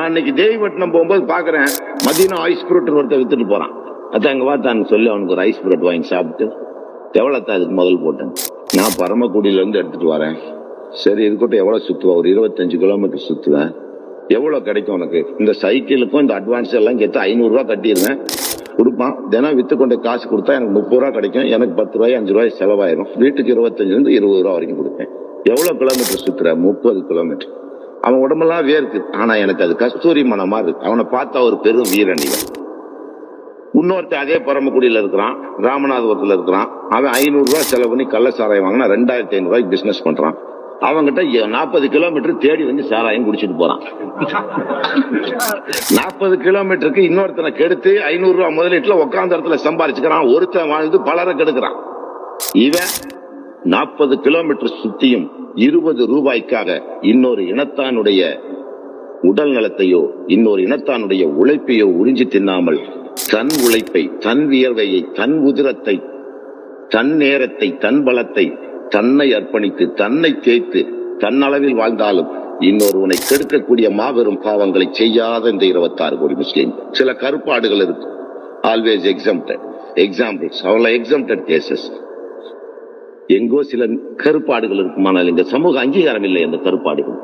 நான் இன்னைக்கு தேவிப்பட்டினம் போகும்போது பாக்குறேன், மதியம் ஐஸ் புரோட் ஒருத்தர் வித்துட்டு போறான். அதான் அங்க பார்த்து சொல்லி அவனுக்கு ஒரு ஐஸ் புரோட் வாங்கி சாப்பிட்டு, எவ்வளோத்தான் இதுக்கு முதல் போட்டேன். நான் பரமக்குடியில இருந்து எடுத்துட்டு வரேன். சரி இருக்கட்டும், எவ்வளவு சுத்துவேன், ஒரு 25 கிலோமீட்டர் சுத்துவேன், எவ்வளவு கிடைக்கும் உனக்கு? இந்த சைக்கிளுக்கும் இந்த அட்வான்ஸ் எல்லாம் கேட்டு 500 ரூபாய் கட்டிடுவேன், கொடுப்பான். தினம் வித்து கொண்டு காசு கொடுத்தா எனக்கு 30 ரூபா கிடைக்கும். எனக்கு 10 ரூபாய் 5 ரூபாய் செலவாயிரும். வீட்டுக்கு 25 - 20 ரூபா வரைக்கும் கொடுப்பேன். எவ்வளவு கிலோமீட்டர் சுத்துற? 30 கிலோமீட்டர். அவன் உடம்பெல்லாம் வேர்க்கு. ஆனா எனக்கு அது கஸ்தூரி மனமா இருக்கு. அவனை பார்த்தா ஒரு பெரும் வீரணிவன். இன்னொருத்த அதே பரமக்குடியில இருக்கிறான், ராமநாதபுரத்துல இருக்கிறான். அவன் 500 ரூபாய் செலவு பண்ணி கள்ள சாராயம் வாங்கினா 2500 ரூபாய்க்கு பிசினஸ் பண்றான். அவங்கிட்ட 40 கிலோமீட்டர் தேடி வந்து சாராயம் குடிச்சிட்டு போறான். 40 கிலோமீட்டருக்கு இன்னொருத்தனை கெடுத்து 500 ரூபாய் முதலீட்டுல உட்கார்ந்த இடத்துல சம்பாதிச்சுக்கிறான். ஒருத்தன் வாழ்ந்து பலரை கெடுக்கிறான். இவன் 40 கிலோமீட்டர் சுத்தியும் 20 ரூபாய்க்காக இன்னொரு இனத்தானுடைய உடல் நலத்தையோ இன்னொரு இனத்தானுடைய உழைப்பையோ உறிஞ்சி தின்னாமல் தன் உழைப்பை, தன் வியர்வையை, தன் உதிரத்தை, தன் நேரத்தை, தன் பலத்தை, தன்னை அர்ப்பணித்து, தன்னை தேய்த்து, தன்னளவில் வாழ்ந்தாலும் இன்னொருவனை கெடுக்கக்கூடிய மாபெரும் பாவங்களை செய்யாத இந்த 26 கோடி முஸ்லீம். சில கருப்பாடுகள் இருக்கு, ஆல்வேஸ் எக்ஸம்ப்டட். எக்ஸாம்பிள்ஸ், அவள எக்ஸம்ப்டட் கேசஸ். எங்கோ சில கருப்பாடுகள் இருக்குமானால் இந்த சமூக அங்கீகாரம் இல்லை அந்த கருப்பாடுகள்.